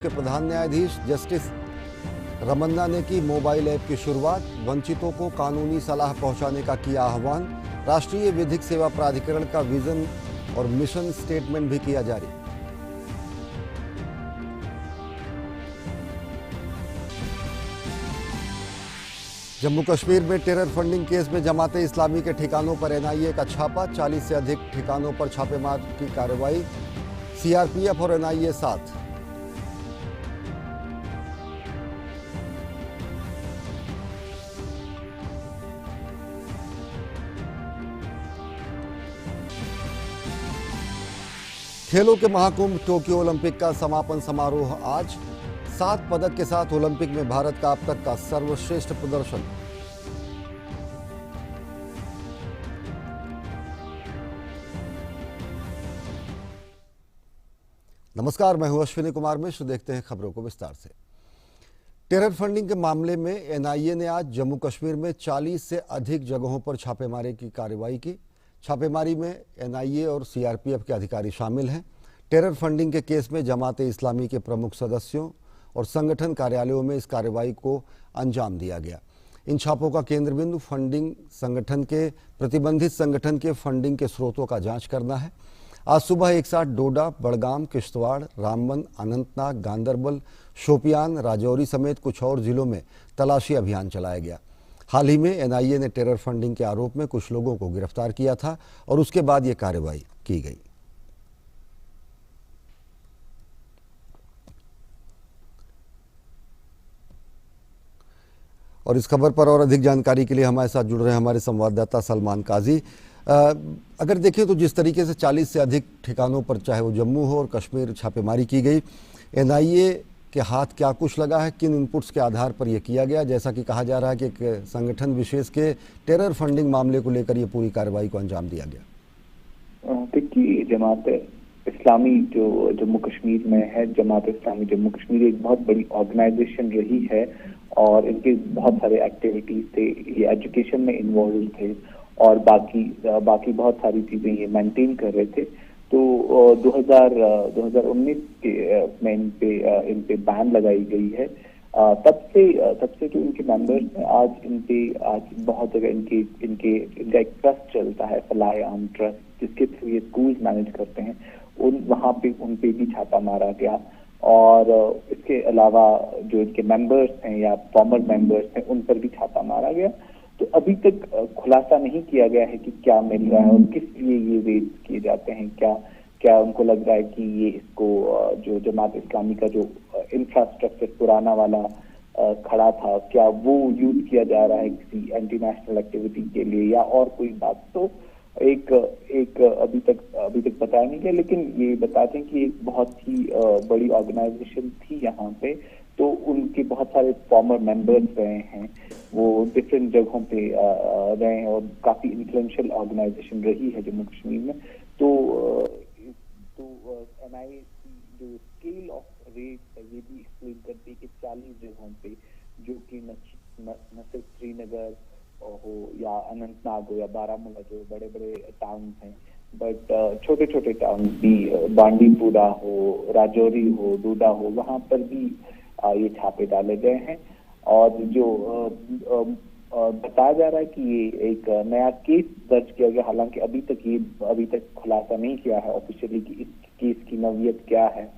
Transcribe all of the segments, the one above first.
के प्रधान न्यायाधीश जस्टिस रमन्ना ने की मोबाइल ऐप की शुरुआत। वंचितों को कानूनी सलाह पहुंचाने का किया आह्वान। राष्ट्रीय विधिक सेवा प्राधिकरण का विजन और मिशन स्टेटमेंट भी किया जारी। जम्मू कश्मीर में टेरर फंडिंग केस में जमाते इस्लामी के ठिकानों पर एनआईए का छापा। 40 से अधिक ठिकानों पर छापेमार की कार्रवाई। सीआरपीएफ और एनआईए साथ। खेलों के महाकुंभ टोक्यो ओलंपिक का समापन समारोह आज। 7 पदक के साथ ओलंपिक में भारत का अब तक का सर्वश्रेष्ठ प्रदर्शन। नमस्कार, मैं हूं अश्विनी कुमार मिश्र। देखते हैं खबरों को विस्तार से। टेरर फंडिंग के मामले में एनआईए ने आज जम्मू कश्मीर में 40 से अधिक जगहों पर छापेमारी की कार्रवाई की। छापेमारी में एनआईए और सीआरपीएफ के अधिकारी शामिल हैं। टेरर फंडिंग के केस में जमाते इस्लामी के प्रमुख सदस्यों और संगठन कार्यालयों में इस कार्रवाई को अंजाम दिया गया। इन छापों का केंद्र बिंदु फंडिंग संगठन के प्रतिबंधित संगठन के फंडिंग के स्रोतों का जांच करना है। आज सुबह एक साथ डोडा, बड़गाम, किश्तवाड़, रामबन, अनंतनाग, गांदरबल, शोपियान, राजौरी समेत कुछ और जिलों में तलाशी अभियान चलाया गया। हाल ही में एनआईए ने टेरर फंडिंग के आरोप में कुछ लोगों को गिरफ्तार किया था और उसके बाद ये कार्रवाई की गई। और इस खबर पर और अधिक जानकारी के लिए हमारे साथ जुड़ रहे हैं हमारे संवाददाता सलमान काजी। अगर देखें तो जिस तरीके से 40 से अधिक ठिकानों पर, चाहे वो जम्मू हो और कश्मीर, छापेमारी की गई, एनआईए के हाथ क्या कुछ लगा है, किन इनपुट्स के आधार पर यह किया गया? जैसा कि कहा जा रहा है कि एक संगठन विशेष के टेरर फंडिंग मामले को लेकर यह पूरी कार्रवाई को अंजाम दिया गया। देखिए, जमात इस्लामी जो जम्मू कश्मीर में है, जमात इस्लामी जम्मू कश्मीर एक बहुत बड़ी ऑर्गेनाइजेशन रही है और इनके बहुत सारे एक्टिविटीज थे। ये एजुकेशन में इन्वॉल्व थे और बाकी बहुत सारी चीजें ये मेंटेन कर रहे थे। तो 2019 के में इन पे बैन लगाई गई है। तब से जो इनके मेंबर्स हैं, आज बहुत जगह इनका एक ट्रस्ट चलता है, फलाह आम ट्रस्ट, जिसके थ्रू ये स्कूल्स मैनेज करते हैं। वहाँ पे उन पे भी छापा मारा गया और इसके अलावा जो इनके मेंबर्स हैं या फॉर्मर मेंबर्स हैं, उन पर भी छापा मारा गया। तो अभी तक खुलासा नहीं किया गया है कि क्या मिल रहा है और किस लिए ये रेड किए जाते हैं। क्या उनको लग रहा है कि ये इसको जो जमात इस्लामी का जो इंफ्रास्ट्रक्चर पुराना वाला खड़ा था, क्या वो यूज किया जा रहा है किसी एंटी नेशनल एक्टिविटी के लिए या और कोई बात? तो एक अभी तक पता नहीं गया, लेकिन ये बताते हैं कि एक बहुत ही बड़ी ऑर्गेनाइजेशन थी यहाँ पे। तो उनके बहुत सारे फॉर्मर मेंबर्स रहे हैं, वो डिफरेंट जगहों पे रहे हैं और काफी इन्फ्लुएंशियल ऑर्गेनाइजेशन रही है जम्मू कश्मीर में। तो एनआईए की जो स्केल ऑफ रेट है ये भी एक्सप्लेन करती है कि 40 जगहों पे, जो कि न सिर्फ श्रीनगर हो या अनंतनाग हो या बारामूला, जो बड़े बड़े टाउन हैं, बट छोटे छोटे टाउन भी, बांडीपुरा हो, राजौरी हो, डोडा हो, वहां पर भी ये छापे डाले गए हैं। और जो बताया जा रहा है कि ये एक नया केस दर्ज किया गया। हालांकि अभी तक खुलासा नहीं किया है ऑफिशियली कि इस केस की नौयत क्या है,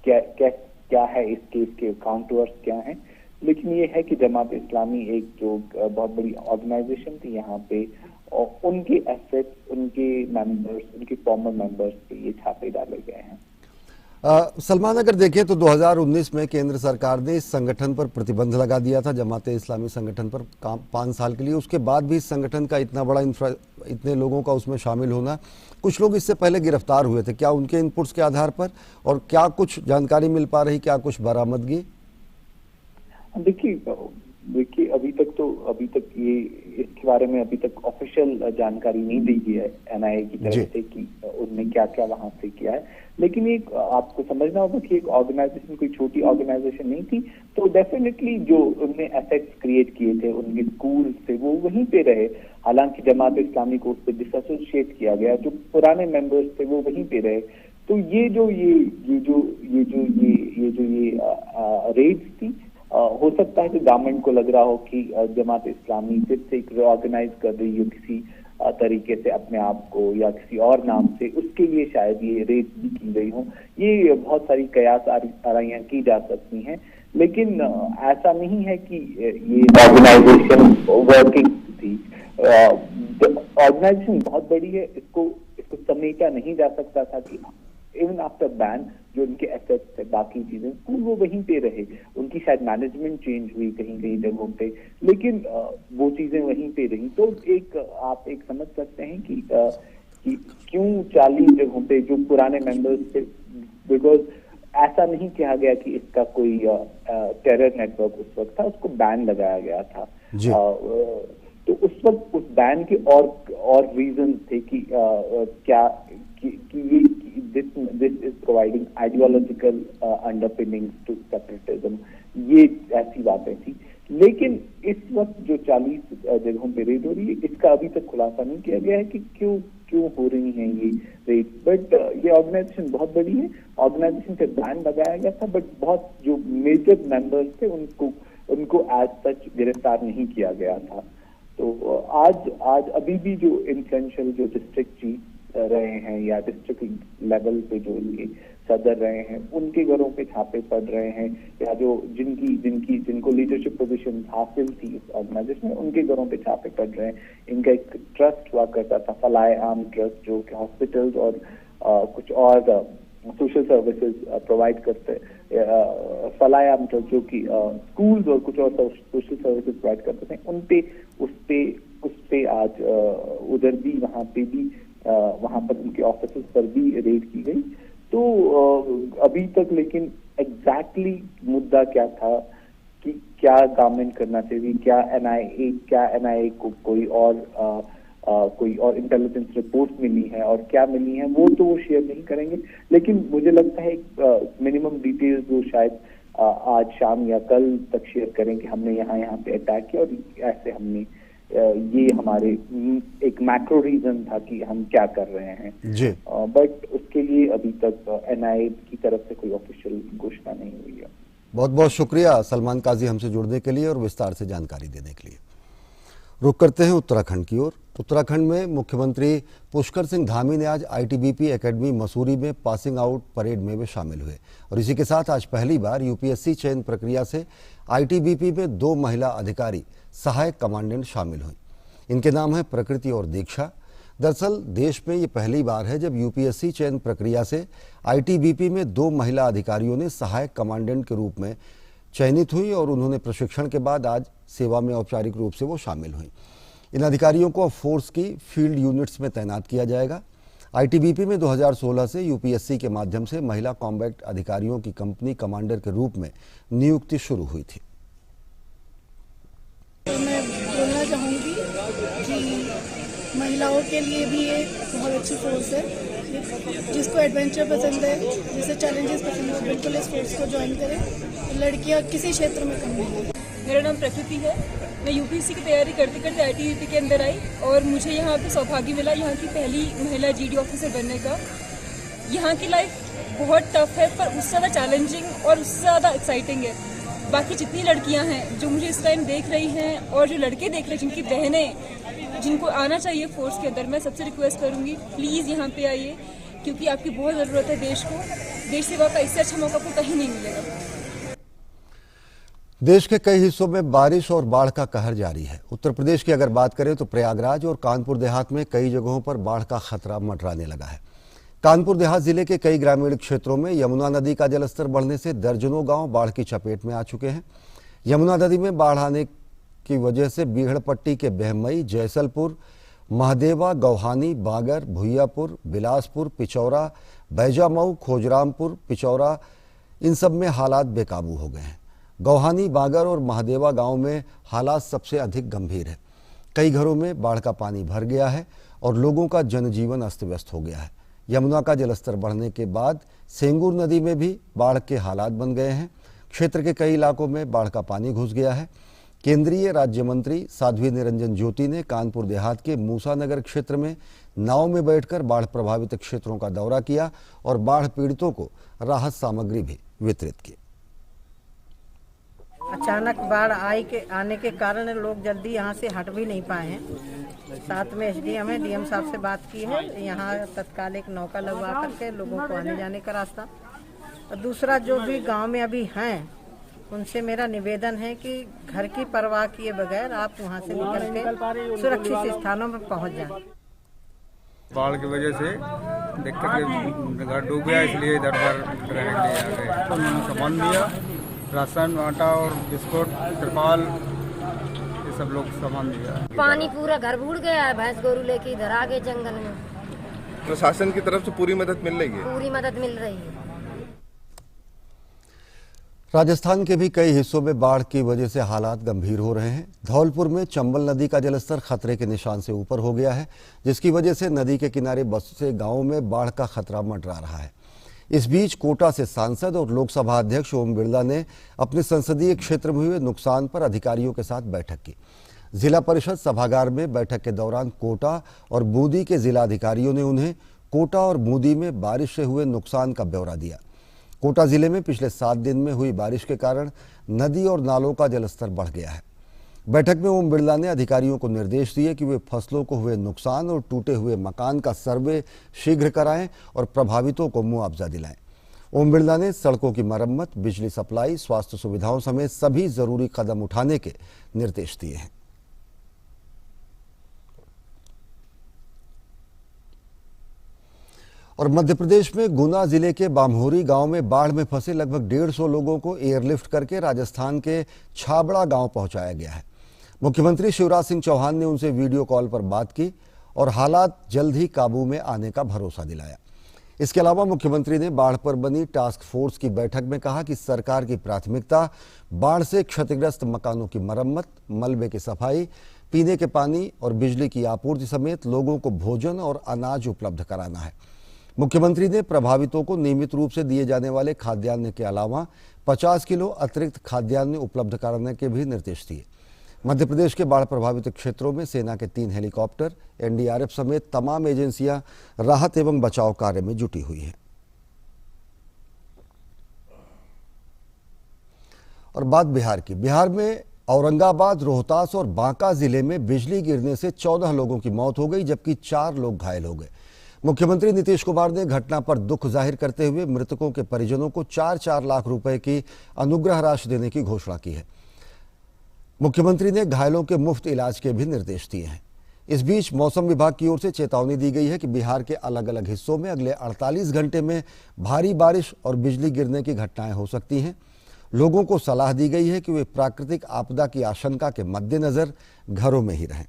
क्या है इस केस के काउंटर्स क्या हैं। लेकिन ये है कि जमात इस्लामी एक जो बहुत बड़ी ऑर्गेनाइजेशन थी यहाँ पे, और उनके एसेट्स, उनके मेंबर्स, उनके फॉर्मर मेंबर्स पे ये छापे डाले गए हैं। सलमान, अगर देखें तो 2019 में केंद्र सरकार ने इस संगठन पर प्रतिबंध लगा दिया था, जमात इस्लामी संगठन पर 5 साल के लिए। उसके बाद भी इस संगठन का इतना बड़ा इतने लोगों का उसमें शामिल होना, कुछ लोग इससे पहले गिरफ्तार हुए थे। क्या उनके इनपुट्स के आधार पर और क्या कुछ जानकारी मिल पा रही, क्या कुछ बरामदगी? देखिए अभी तक ये इसके बारे में अभी तक ऑफिशियल जानकारी नहीं दी गई है एनआईए की तरफ से कि उनने क्या क्या वहां से किया है। लेकिन एक आपको समझना होगा कि एक ऑर्गेनाइजेशन कोई छोटी ऑर्गेनाइजेशन नहीं थी। तो डेफिनेटली जो उनने एसेट्स क्रिएट किए थे उनके स्कूल से, वो वहीं पे रहे। हालांकि जमात इस्लामी को उससे डिसएसोसिएट किया गया, जो पुराने मेंबर्स थे वो वहीं पे रहे। तो ये जो रेड्स थी, हो सकता है कि गवर्नमेंट को लग रहा हो कि जमात इस्लामी फिर से एक ऑर्गेनाइज कर रही हो किसी तरीके से अपने आप को या किसी और नाम से, उसके लिए शायद ये रेड्स भी की गई हो। ये बहुत सारी कयास आराइयां की जा सकती हैं, लेकिन ऐसा नहीं है कि ये ऑर्गेनाइजेशन वर्किंग थी। ऑर्गेनाइजेशन बहुत बड़ी है, इसको समेटा नहीं जा सकता था कि इवन आफ्टर बैन जो उनके एसेट्स थे, बाकी चीजें वो वहीं पे रहे। उनकी शायद मैनेजमेंट चेंज हुई कहीं कहीं जगहों पे, लेकिन वो चीजें वहीं पे रही। तो आप समझ सकते हैं कि क्यों 40 जगहों पे जो पुराने मेंबर्स थे, बिकॉज ऐसा नहीं कहा गया कि इसका कोई टेरर नेटवर्क उस वक्त था, उसको बैन लगाया गया था। तो उस वक्त उस बैन के और रीजन थे कि क्या कि this is providing ideological underpinnings to separatism, ये ऐसी बातें थी। लेकिन इस वक्त जो 40 जगहों पे रेड हो रही है, इसका अभी तक खुलासा नहीं किया गया है कि क्यों हो रही हैं ये रेड। बट ये ऑर्गेनाइजेशन बहुत बड़ी है, ऑर्गेनाइजेशन पे बैन लगाया गया था, बट बहुत जो मेजर मेंबर्स थे उनको एज सच गिरफ्तार नहीं किया गया था। तो आज अभी भी जो इन्फ्लुएंशियल जो डिस्ट्रिक्ट चीफ रहे हैं या डिस्ट्रिक्ट लेवल पे जो इनके सदर रहे हैं, उनके घरों पे छापे पड़ रहे हैं, या जो जिनको लीडरशिप पोजीशन हासिल थी इस ऑर्गेनाइजेशन में, उनके घरों पे छापे पड़ रहे हैं। इनका एक ट्रस्ट हुआ करता था, फलाए आम ट्रस्ट, जो कि हॉस्पिटल्स और कुछ और सोशल सर्विसेज प्रोवाइड करते, फलाए आम ट्रस्ट जो कि स्कूल्स और कुछ और सोशल सर्विसेज प्रोवाइड करते थे, उस पे आज उधर भी वहां पर उनके ऑफिस पर भी रेड की गई। तो अभी तक लेकिन एग्जैक्टली मुद्दा क्या था कि क्या गवर्नमेंट करना चाहिए, क्या एनआईए को कोई और इंटेलिजेंस रिपोर्ट मिली है और क्या मिली है, वो तो वो शेयर नहीं करेंगे। लेकिन मुझे लगता है मिनिमम डिटेल्स वो शायद आज शाम या कल तक शेयर करें कि हमने यहाँ पे अटैक किया और ऐसे हमने ये हमारे एक मैक्रो रीजन था कि हम क्या कर रहे हैं जी। बट उसके लिए अभी तक एनआईए की तरफ से कोई ऑफिशियल घोषणा नहीं हुई है। बहुत बहुत शुक्रिया सलमान काजी हमसे जुड़ने के लिए और विस्तार से जानकारी देने के लिए। रुक करते हैं उत्तराखंड की ओर। उत्तराखंड में मुख्यमंत्री पुष्कर सिंह धामी ने आज आईटीबीपी एकेडमी मसूरी में पासिंग आउट परेड में वे शामिल हुए और इसी के साथ आज पहली बार यूपीएससी चयन प्रक्रिया से आईटीबीपी में 2 महिला अधिकारी सहायक कमांडेंट शामिल हुई। इनके नाम हैं प्रकृति और दीक्षा। दरअसल देश में ये पहली बार है जब यूपीएससी चयन प्रक्रिया से आईटीबीपी में 2 महिला अधिकारियों ने सहायक कमांडेंट के रूप में चयनित हुई और उन्होंने प्रशिक्षण के बाद आज सेवा में औपचारिक रूप से वो शामिल हुई। इन अधिकारियों को अब फोर्स की फील्ड यूनिट्स में तैनात किया जाएगा। आईटीबीपी में 2016 से यूपीएससी के माध्यम से महिला कॉम्बैट अधिकारियों की कंपनी कमांडर के रूप में नियुक्ति शुरू हुई थी। मैं बोलना चाहूँगी कि महिलाओं के लिए भी ये बहुत अच्छी फोर्स है। जिसको एडवेंचर पसंद है, जिसे चैलेंजेस पसंद है, बिल्कुल इस फोर्स को ज्वाइन करें। लड़कियाँ किसी क्षेत्र में कम नहीं है। मेरा नाम प्रकृति है। मैं यूपीएससी की तैयारी करते करते आईटीबीपी के अंदर आई और मुझे यहाँ पे सौभाग्य मिला यहाँ की पहली महिला जीडी ऑफिसर बनने का। यहाँ की लाइफ बहुत टफ है, पर उससे ज़्यादा चैलेंजिंग और उससे ज़्यादा एक्साइटिंग है। बाकी जितनी लड़कियां हैं जो मुझे इस टाइम देख रही हैं और जो लड़के देख रहे हैं, जिनकी बहनें, जिनको आना चाहिए फोर्स के अंदर, मैं सबसे रिक्वेस्ट करूंगी प्लीज़ यहाँ पे आइए, क्योंकि आपकी बहुत ज़रूरत है देश को। देश सेवा का इससे अच्छा मौका आपको कहीं नहीं मिलेगा। देश के कई हिस्सों में बारिश और बाढ़ का कहर जारी है। उत्तर प्रदेश की अगर बात करें तो प्रयागराज और कानपुर देहात में कई जगहों पर बाढ़ का खतरा मंडराने लगा है। कानपुर देहात जिले के कई ग्रामीण क्षेत्रों में यमुना नदी का जलस्तर बढ़ने से दर्जनों गांव बाढ़ की चपेट में आ चुके हैं। यमुना नदी में बाढ़ आने की वजह से बीहड़पट्टी के बहमई, जैसलपुर, महदेवा, गौहानी, बागर, भुइयापुर, बिलासपुर, पिचौरा, बैजामऊ, खोजरामपुर, पिचौरा, इन सब में हालात बेकाबू हो गए हैं। गौहानी, बागर और महदेवा गांव में हालात सबसे अधिक गंभीर है। कई घरों में बाढ़ का पानी भर गया है और लोगों का जनजीवन अस्त व्यस्त हो गया है। यमुना का जलस्तर बढ़ने के बाद सेंगूर नदी में भी बाढ़ के हालात बन गए हैं। क्षेत्र के कई इलाकों में बाढ़ का पानी घुस गया है। केंद्रीय राज्य मंत्री साध्वी निरंजन ज्योति ने कानपुर देहात के मूसानगर क्षेत्र में नाव में बैठकर बाढ़ प्रभावित क्षेत्रों का दौरा किया और बाढ़ पीड़ितों को राहत सामग्री भी वितरित की। अचानक बाढ़ आने के कारण लोग जल्दी यहाँ से हट भी नहीं पाए हैं। साथ में एसडीएम है, डीएम साहब से बात की है, यहाँ तत्काल एक नौका लगवा करके लोगों को आने जाने का रास्ता। और दूसरा, जो भी गांव में अभी हैं उनसे मेरा निवेदन है कि घर की परवाह किए बगैर आप वहाँ से निकल के सुरक्षित स्थानों में पहुँच जाएं। बाढ़ की वजह से दिक्कत, घर डूब गया, इसलिए इधर उधर रहने के लिए आ गए। तो उन्होंने सामान दिया, राशन, आटा और बिस्कुट, तिरपाल, ये सब लोग सामान दिया। पानी पूरा घर भूड़ गया है, भैंस गोरू लेके इधर आ गए जंगल में। प्रशासन की तरफ से पूरी मदद मिल रही है? पूरी मदद मिल रही है। राजस्थान के भी कई हिस्सों में बाढ़ की वजह से हालात गंभीर हो रहे हैं। धौलपुर में चंबल नदी का जलस्तर खतरे के निशान से ऊपर हो गया है, जिसकी वजह से नदी के किनारे बसे गांवों में बाढ़ का खतरा मंडरा रहा है। इस बीच कोटा से सांसद और लोकसभा अध्यक्ष ओम बिरला ने अपने संसदीय क्षेत्र में हुए नुकसान पर अधिकारियों के साथ बैठक की। जिला परिषद सभागार में बैठक के दौरान कोटा और बूंदी के जिला अधिकारियों ने उन्हें कोटा और बूंदी में बारिश से हुए नुकसान का ब्यौरा दिया। कोटा जिले में पिछले 7 दिन में हुई बारिश के कारण नदी और नालों का जलस्तर बढ़ गया है। बैठक में ओम बिरला ने अधिकारियों को निर्देश दिए कि वे फसलों को हुए नुकसान और टूटे हुए मकान का सर्वे शीघ्र कराएं और प्रभावितों को मुआवजा दिलाएं। ओम बिरला ने सड़कों की मरम्मत, बिजली सप्लाई, स्वास्थ्य सुविधाओं समेत सभी जरूरी कदम उठाने के निर्देश दिए हैं। और मध्य प्रदेश में गुना जिले के बामहोरी गांव में बाढ़ में फंसे लगभग 150 लोगों को एयरलिफ्ट करके राजस्थान के छाबड़ा गांव पहुंचाया गया है। मुख्यमंत्री शिवराज सिंह चौहान ने उनसे वीडियो कॉल पर बात की और हालात जल्द ही काबू में आने का भरोसा दिलाया। इसके अलावा मुख्यमंत्री ने बाढ़ पर बनी टास्क फोर्स की बैठक में कहा कि सरकार की प्राथमिकता बाढ़ से क्षतिग्रस्त मकानों की मरम्मत, मलबे की सफाई, पीने के पानी और बिजली की आपूर्ति समेत लोगों को भोजन और अनाज उपलब्ध कराना है। मुख्यमंत्री ने प्रभावितों को नियमित रूप से दिए जाने वाले खाद्यान्न के अलावा 50 किलो अतिरिक्त खाद्यान्न उपलब्ध कराने के भी निर्देश दिए। मध्य प्रदेश के बाढ़ प्रभावित क्षेत्रों में सेना के 3 हेलीकॉप्टर, एनडीआरएफ समेत तमाम एजेंसियां राहत एवं बचाव कार्य में जुटी हुई हैं। और बात बिहार की। बिहार में औरंगाबाद, रोहतास और बांका जिले में बिजली गिरने से 14 लोगों की मौत हो गई, जबकि 4 लोग घायल हो गए। मुख्यमंत्री नीतीश कुमार ने घटना पर दुख जाहिर करते हुए मृतकों के परिजनों को 4-4 लाख रुपए की अनुग्रह राशि देने की घोषणा की है। मुख्यमंत्री ने घायलों के मुफ्त इलाज के भी निर्देश दिए हैं। इस बीच मौसम विभाग की ओर से चेतावनी दी गई है कि बिहार के अलग अलग हिस्सों में अगले 48 घंटे में भारी बारिश और बिजली गिरने की घटनाएं हो सकती हैं। लोगों को सलाह दी गई है कि वे प्राकृतिक आपदा की आशंका के मद्देनजर घरों में ही रहें।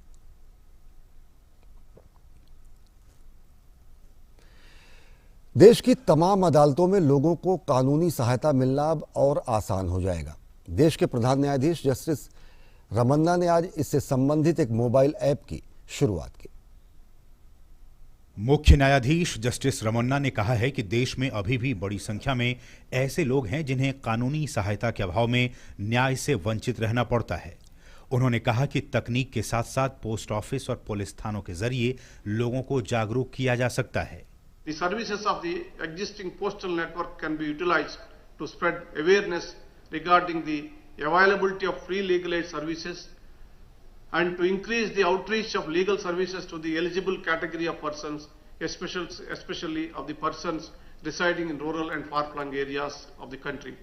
देश की तमाम अदालतों में लोगों को कानूनी सहायता मिलना अब और आसान हो जाएगा। देश के प्रधान न्यायाधीश जस्टिस रमन्ना ने आज इससे संबंधित एक मोबाइल ऐप की शुरुआत की। मुख्य न्यायाधीश जस्टिस रमन्ना ने कहा है कि देश में अभी भी बड़ी संख्या में ऐसे लोग हैं जिन्हें कानूनी सहायता के अभाव में न्याय से वंचित रहना पड़ता है। उन्होंने कहा कि तकनीक के साथ साथ पोस्ट ऑफिस और पुलिस थानों के जरिए लोगों को जागरूक किया जा सकता है। The services of the existing postal network can be utilized to spread awareness regarding the availability of free legal aid services and to increase the outreach of legal services to the eligible category of persons, especially of the persons residing in rural and far-flung areas of the country.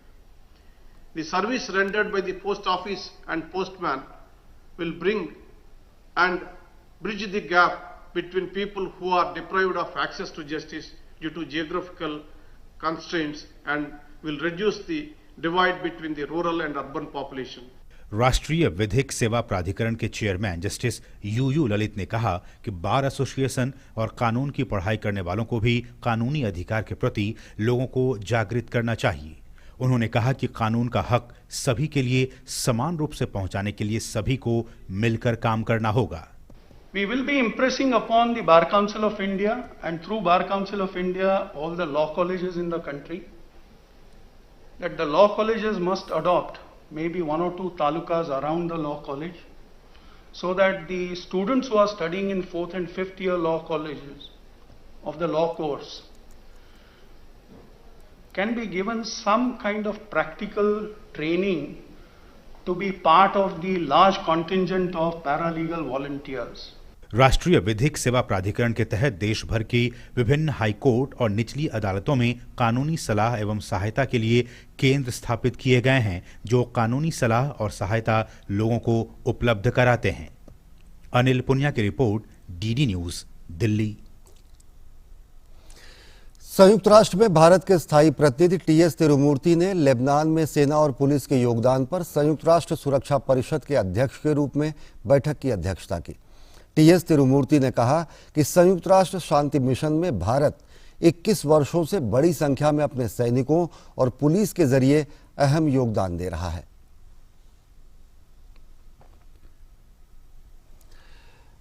The service rendered by the post office and postman will bring and bridge the gap between people who are deprived of access to justice due to geographical constraints and will reduce the divide between the rural and urban population. राष्ट्रीय विधिक सेवा प्राधिकरण के chairman justice U U Lalit ने कहा कि bar association और कानून की पढ़ाई करने वालों को भी कानूनी अधिकार के प्रति लोगों को जागृत करना चाहिए। उन्होंने कहा कि कानून का हक सभी के लिए समान रूप से पहुंचाने के लिए सभी को मिलकर काम करना होगा। We will be impressing upon the Bar Council of India and through Bar Council of India all the law colleges in the country that the law colleges must adopt maybe 1 or 2 talukas around the law college, so that the students who are studying in 4th and 5th year law colleges of the law course can be given some kind of practical training to be part of the large contingent of paralegal volunteers. राष्ट्रीय विधिक सेवा प्राधिकरण के तहत देश भर की विभिन्न हाईकोर्ट और निचली अदालतों में कानूनी सलाह एवं सहायता के लिए केंद्र स्थापित किए गए हैं, जो कानूनी सलाह और सहायता लोगों को उपलब्ध कराते हैं। अनिल पुनिया की रिपोर्ट, डीडी न्यूज, दिल्ली। संयुक्त राष्ट्र में भारत के स्थायी प्रतिनिधि टीएस तिरुमूर्ति ने लेबनान में सेना और पुलिस के योगदान पर संयुक्त राष्ट्र सुरक्षा परिषद के अध्यक्ष के रूप में बैठक की अध्यक्षता की। टीएस तिरुमूर्ति ने कहा कि संयुक्त राष्ट्र शांति मिशन में भारत 21 वर्षों से बड़ी संख्या में अपने सैनिकों और पुलिस के जरिए अहम योगदान दे रहा है।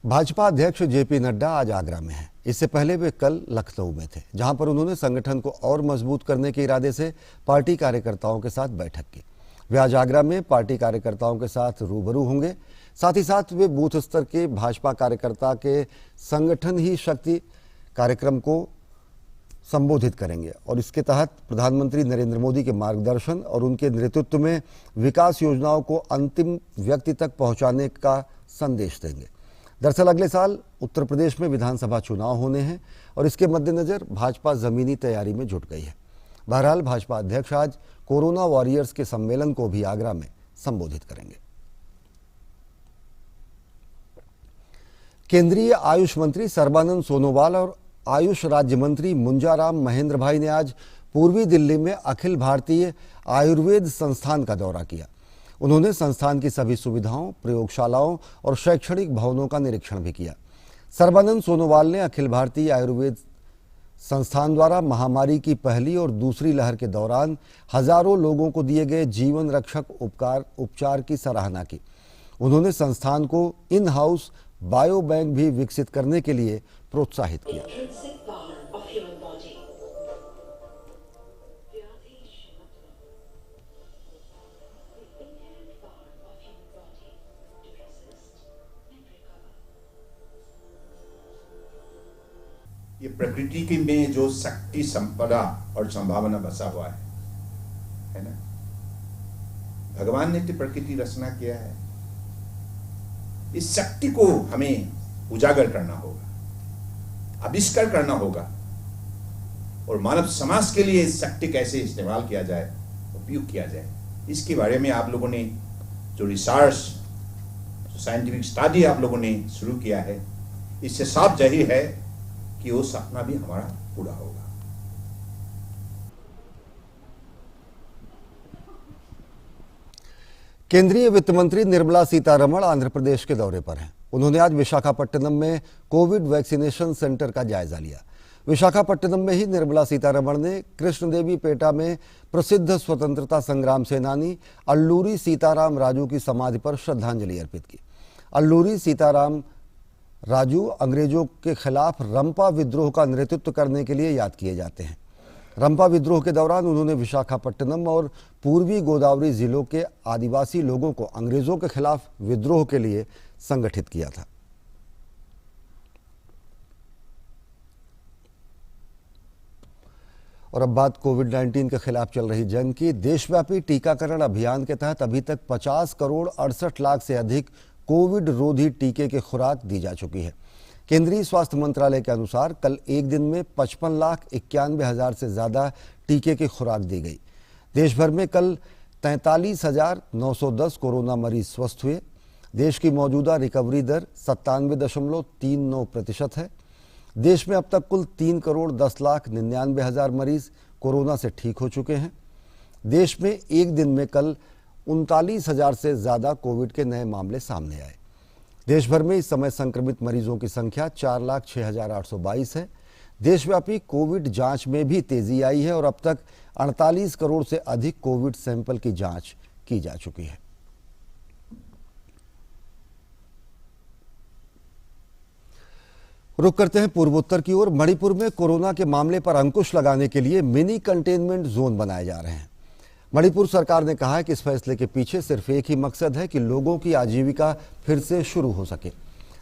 भाजपा अध्यक्ष जेपी नड्डा आज आगरा में हैं। इससे पहले वे कल लखनऊ में थे, जहां पर उन्होंने संगठन को और मजबूत करने के इरादे से पार्टी कार्यकर्ताओं के साथ बैठक की। वे आज आगरा में पार्टी कार्यकर्ताओं के साथ रूबरू होंगे। साथ ही साथ वे बूथ स्तर के भाजपा कार्यकर्ता के संगठन ही शक्ति कार्यक्रम को संबोधित करेंगे और इसके तहत प्रधानमंत्री नरेंद्र मोदी के मार्गदर्शन और उनके नेतृत्व में विकास योजनाओं को अंतिम व्यक्ति तक पहुंचाने का संदेश देंगे। दरअसल अगले साल उत्तर प्रदेश में विधानसभा चुनाव होने हैं और इसके मद्देनजर भाजपा जमीनी तैयारी में जुट गई है। बहरहाल भाजपा अध्यक्ष आज कोरोना वॉरियर्स के सम्मेलन को भी आगरा में संबोधित करेंगे। केंद्रीय आयुष मंत्री सर्बानंद सोनोवाल और आयुष राज्य मंत्री मुंजाराम महेंद्र भाई ने आज पूर्वी दिल्ली में अखिल भारतीय आयुर्वेद संस्थान का दौरा किया। उन्होंने संस्थान की सभी सुविधाओं, प्रयोगशालाओं और शैक्षणिक भवनों का निरीक्षण भी किया। सर्बानंद सोनोवाल ने अखिल भारतीय आयुर्वेद संस्थान द्वारा महामारी की पहली और दूसरी लहर के दौरान हजारों लोगों को दिए गए जीवन रक्षक उपचार की सराहना की। उन्होंने संस्थान को इन हाउस बायो बैंक भी विकसित करने के लिए प्रोत्साहित किया। ये प्रकृति की में जो शक्ति, संपदा और संभावना बसा हुआ है ना। भगवान ने तो प्रकृति रचना किया है, इस शक्ति को हमें उजागर करना होगा, आविष्कार करना होगा और मानव समाज के लिए इस शक्ति कैसे इस्तेमाल किया जाए, उपयोग किया जाए, इसके बारे में आप लोगों ने जो रिसर्च, जो साइंटिफिक स्टडी आप लोगों ने शुरू किया है, इससे साफ जाहिर है कि वो सपना भी हमारा पूरा होगा। केंद्रीय वित्त मंत्री निर्मला सीतारमण आंध्र प्रदेश के दौरे पर हैं। उन्होंने आज विशाखापट्टनम में कोविड वैक्सीनेशन सेंटर का जायजा लिया। विशाखापट्टनम में ही निर्मला सीतारमण ने कृष्णदेवीपेटा में प्रसिद्ध स्वतंत्रता संग्राम सेनानी अल्लूरी सीताराम राजू की समाधि पर श्रद्धांजलि अर्पित की। अल्लूरी सीताराम राजू अंग्रेजों के खिलाफ रंपा विद्रोह का नेतृत्व करने के लिए याद किए जाते हैं। रंपा विद्रोह के दौरान उन्होंने विशाखापट्टनम और पूर्वी गोदावरी जिलों के आदिवासी लोगों को अंग्रेजों के खिलाफ विद्रोह के लिए संगठित किया था। और अब बात कोविड-19 के खिलाफ चल रही जंग की। देशव्यापी टीकाकरण अभियान के तहत अभी तक 50 करोड़ 68 लाख से अधिक कोविड रोधी टीके की खुराक दी जा चुकी है। केंद्रीय स्वास्थ्य मंत्रालय के अनुसार कल एक दिन में 55,91,000 से ज़्यादा टीके की खुराक दी गई। देश भर में कल 43,910 कोरोना मरीज स्वस्थ हुए। देश की मौजूदा रिकवरी दर 97.39% है। देश में अब तक कुल 3,10,99,000 मरीज कोरोना से ठीक हो चुके हैं। देश में एक दिन में कल 39,000 से ज़्यादा कोविड के नए मामले सामने आए। देश भर में इस समय संक्रमित मरीजों की संख्या 4,06,822 है। देशव्यापी कोविड जांच में भी तेजी आई है और अब तक 48 करोड़ से अधिक कोविड सैंपल की जांच की जा चुकी है। रुक करते हैं पूर्वोत्तर की ओर। मणिपुर में कोरोना के मामले पर अंकुश लगाने के लिए मिनी कंटेनमेंट जोन बनाए जा रहे हैं। मणिपुर सरकार ने कहा है कि इस फैसले के पीछे सिर्फ एक ही मकसद है कि लोगों की आजीविका फिर से शुरू हो सके।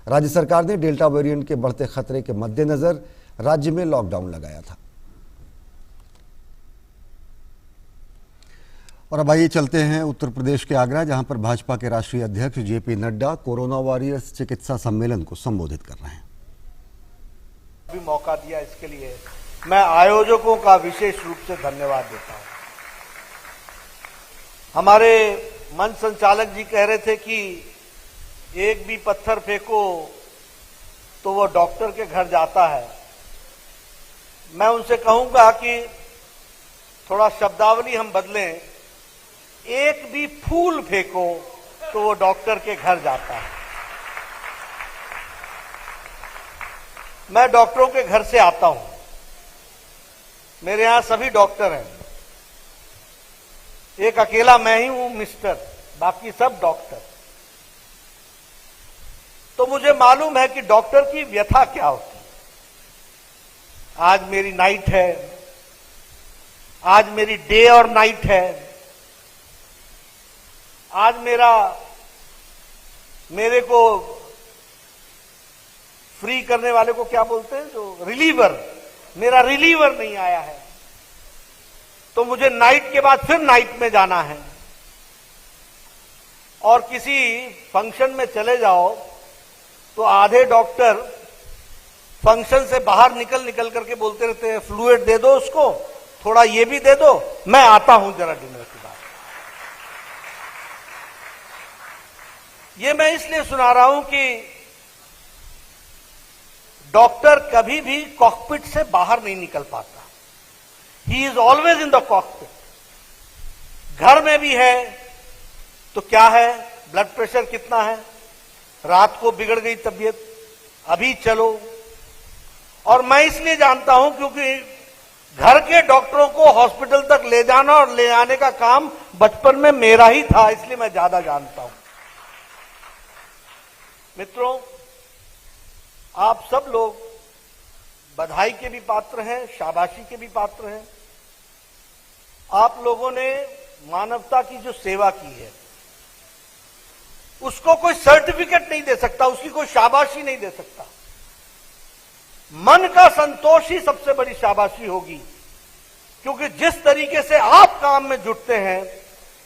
राज्य सरकार ने डेल्टा वेरिएंट के बढ़ते खतरे के मद्देनजर राज्य में लॉकडाउन लगाया था। और अब आइए चलते हैं उत्तर प्रदेश के आगरा, जहां पर भाजपा के राष्ट्रीय अध्यक्ष जेपी नड्डा कोरोना वॉरियर्स चिकित्सा सम्मेलन को संबोधित कर रहे हैं। भी मौका दिया, इसके लिए मैं आयोजकों का विशेष रूप से धन्यवाद देता हूं। हमारे मंच संचालक जी कह रहे थे कि एक भी पत्थर फेंको तो वो डॉक्टर के घर जाता है। मैं उनसे कहूंगा कि थोड़ा शब्दावली हम बदलें, एक भी फूल फेंको तो वो डॉक्टर के घर जाता है। मैं डॉक्टरों के घर से आता हूं, मेरे यहां सभी डॉक्टर हैं, एक अकेला मैं ही हूं मिस्टर, बाकी सब डॉक्टर। तो मुझे मालूम है कि डॉक्टर की व्यथा क्या होती है। आज मेरी नाइट है, आज मेरी डे और नाइट है, आज मेरे को फ्री करने वाले को क्या बोलते हैं, जो रिलीवर, मेरा रिलीवर नहीं आया है, तो मुझे नाइट के बाद फिर नाइट में जाना है। और किसी फंक्शन में चले जाओ तो आधे डॉक्टर फंक्शन से बाहर निकल करके बोलते रहते हैं, फ्लूइड दे दो उसको, थोड़ा ये भी दे दो, मैं आता हूं जरा डिनर के बाद। ये मैं इसलिए सुना रहा हूं कि डॉक्टर कभी भी कॉकपिट से बाहर नहीं निकल पाता। He is always in the cockpit. घर में भी है तो क्या है, ब्लड प्रेशर कितना है, रात को बिगड़ गई तबीयत, अभी चलो। और मैं इसलिए जानता हूं क्योंकि घर के डॉक्टरों को हॉस्पिटल तक ले जाना और ले आने का काम बचपन में मेरा ही था, इसलिए मैं ज्यादा जानता हूं। मित्रों, आप सब लोग बधाई के भी पात्र हैं, शाबाशी के भी पात्र हैं। आप लोगों ने मानवता की जो सेवा की है उसको कोई सर्टिफिकेट नहीं दे सकता, उसकी कोई शाबाशी नहीं दे सकता। मन का संतोष ही सबसे बड़ी शाबाशी होगी, क्योंकि जिस तरीके से आप काम में जुटते हैं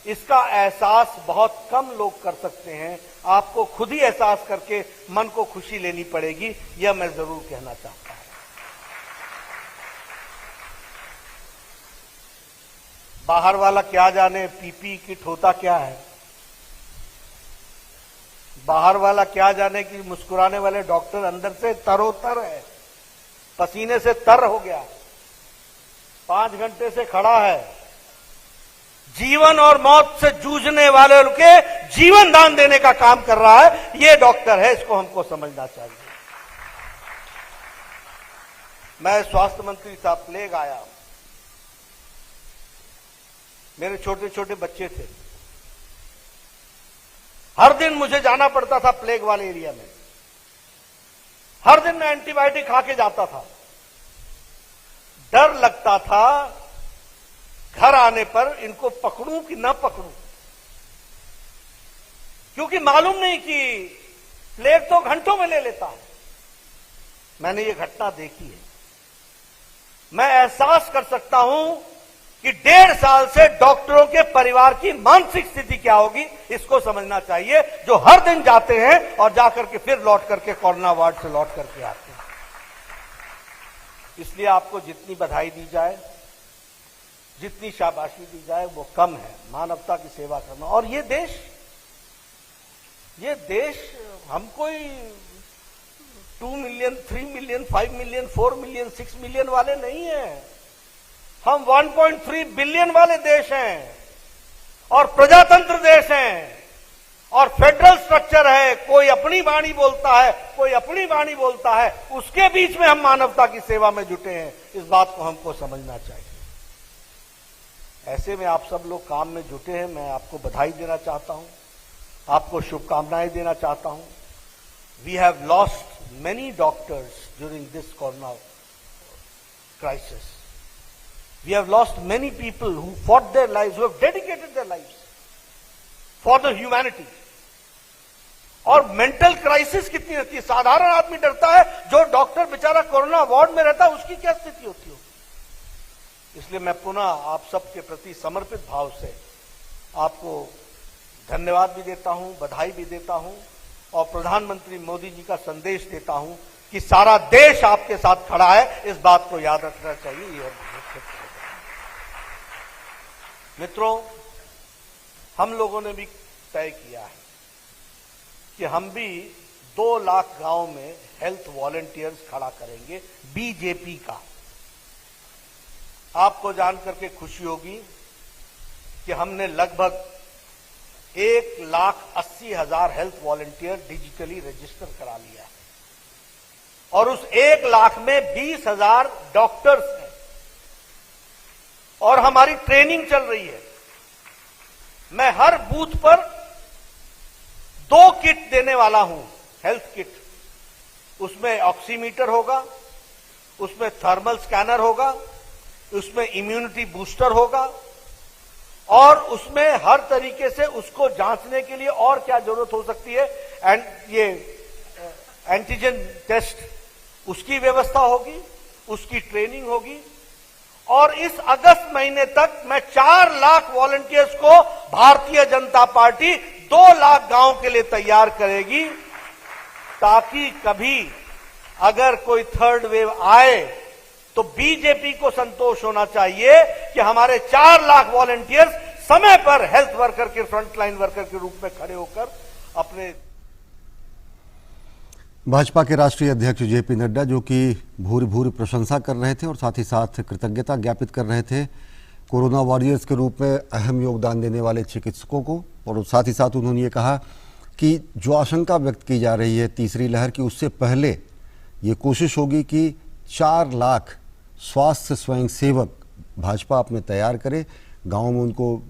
इसका एहसास बहुत कम लोग कर सकते हैं। आपको खुद ही एहसास करके मन को खुशी लेनी पड़ेगी, यह मैं जरूर कहना चाहता हूं। बाहर वाला क्या जाने पीपी किट होता क्या है, बाहर वाला क्या जाने कि मुस्कुराने वाले डॉक्टर अंदर से तरोतर है, पसीने से तर हो गया, 5 घंटे से खड़ा है, जीवन और मौत से जूझने वाले के जीवन दान देने का काम कर रहा है। ये डॉक्टर है, इसको हमको समझना चाहिए। मैं स्वास्थ्य मंत्री साहब, प्लेग आया, मेरे छोटे छोटे बच्चे थे, हर दिन मुझे जाना पड़ता था प्लेग वाले एरिया में, हर दिन मैं एंटीबायोटिक खा के जाता था। डर लगता था घर आने पर इनको पकड़ूं कि ना पकड़ूं, क्योंकि मालूम नहीं कि प्लेग तो घंटों में ले लेता है। मैंने ये घटना देखी है, मैं एहसास कर सकता हूं कि 1.5 साल से डॉक्टरों के परिवार की मानसिक स्थिति क्या होगी, इसको समझना चाहिए, जो हर दिन जाते हैं और जाकर के फिर लौट करके कोरोना वार्ड से लौट करके आते हैं। इसलिए आपको जितनी बधाई दी जाए, जितनी शाबाशी दी जाए वो कम है। मानवता की सेवा करना, और ये देश हम कोई 2 million, 3 million, 5 million, 4 million, 6 million वाले नहीं हैं। हम 1.3 बिलियन वाले देश हैं और प्रजातंत्र देश हैं और फेडरल स्ट्रक्चर है। कोई अपनी वाणी बोलता है, कोई अपनी वाणी बोलता है, उसके बीच में हम मानवता की सेवा में जुटे हैं। इस बात को हमको समझना चाहिए। ऐसे में आप सब लोग काम में जुटे हैं, मैं आपको बधाई देना चाहता हूं, आपको शुभकामनाएं देना चाहता हूं। We have lost many doctors during this corona crisis. We have lost many people who fought their lives, who have dedicated their lives for the humanity. और मेंटल क्राइसिस कितनी रहती है, साधारण आदमी डरता है, जो डॉक्टर बेचारा कोरोना वार्ड में रहता है उसकी क्या स्थिति होती होगी। इसलिए मैं पुनः आप सबके प्रति समर्पित भाव से आपको धन्यवाद भी देता हूं, बधाई भी देता हूं और प्रधानमंत्री मोदी जी का संदेश देता हूं कि सारा देश आपके साथ खड़ा है, इस बात को याद रखना चाहिए। मित्रों, हम लोगों ने भी तय किया है कि हम भी 2 लाख गांव में हेल्थ वॉलंटियर्स खड़ा करेंगे बीजेपी का। आपको जानकर के खुशी होगी कि हमने लगभग 1,80,000 हेल्थ वॉलंटियर डिजिटली रजिस्टर करा लिया है और उस 1 लाख में 20,000 डॉक्टर्स हैं और हमारी ट्रेनिंग चल रही है। मैं हर बूथ पर 2 किट देने वाला हूं, हेल्थ किट। उसमें ऑक्सीमीटर होगा, उसमें थर्मल स्कैनर होगा, उसमें इम्यूनिटी बूस्टर होगा और उसमें हर तरीके से उसको जांचने के लिए और क्या जरूरत हो सकती है, ये एंटीजन टेस्ट, उसकी व्यवस्था होगी, उसकी ट्रेनिंग होगी। और इस अगस्त महीने तक मैं 4 लाख वॉलंटियर्स को भारतीय जनता पार्टी 2 लाख गांव के लिए तैयार करेगी, ताकि कभी अगर कोई थर्ड वेव आए तो बीजेपी को संतोष होना चाहिए कि हमारे 4 लाख वॉलंटियर्स समय पर हेल्थ वर्कर के, फ्रंटलाइन वर्कर के रूप में खड़े होकर अपने। भाजपा के राष्ट्रीय अध्यक्ष जेपी नड्डा, जो कि भूरी प्रशंसा कर रहे थे और साथ ही साथ कृतज्ञता ज्ञापित कर रहे थे कोरोना वॉरियर्स के रूप में अहम योगदान देने वाले चिकित्सकों को, और साथ ही साथ उन्होंने ये कहा कि जो आशंका व्यक्त की जा रही है तीसरी लहर की, उससे पहले ये कोशिश होगी कि 4 लाख स्वास्थ्य स्वयंसेवक भाजपा अपने तैयार करे, गाँव में उनको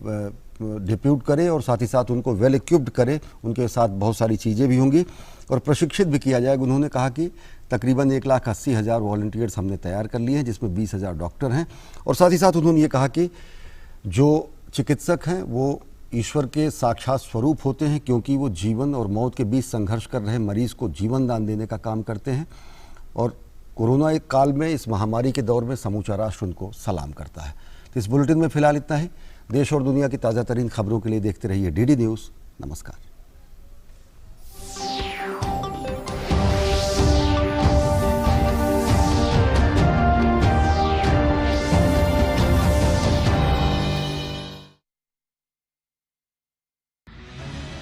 डिप्यूट करे और साथ ही साथ उनको वेल इक्विप्ड करे। उनके साथ बहुत सारी चीज़ें भी होंगी और प्रशिक्षित भी किया जाएगा। उन्होंने कहा कि तकरीबन 1,80,000 वॉलंटियर्स हमने तैयार कर लिए हैं, जिसमें 20,000 डॉक्टर हैं। और साथ ही साथ उन्होंने ये कहा कि जो चिकित्सक हैं वो ईश्वर के साक्षात स्वरूप होते हैं, क्योंकि वो जीवन और मौत के बीच संघर्ष कर रहे मरीज को जीवन दान देने का काम करते हैं। और कोरोना एक काल में, इस महामारी के दौर में समूचा राष्ट्र उनको सलाम करता है। तो इस बुलेटिन में फिलहाल इतना ही। देश और दुनिया की ताज़ा तरीन खबरों के लिए देखते रहिए डीडी न्यूज़। नमस्कार।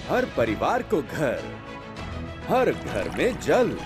हर परिवार को घर, हर घर में जल।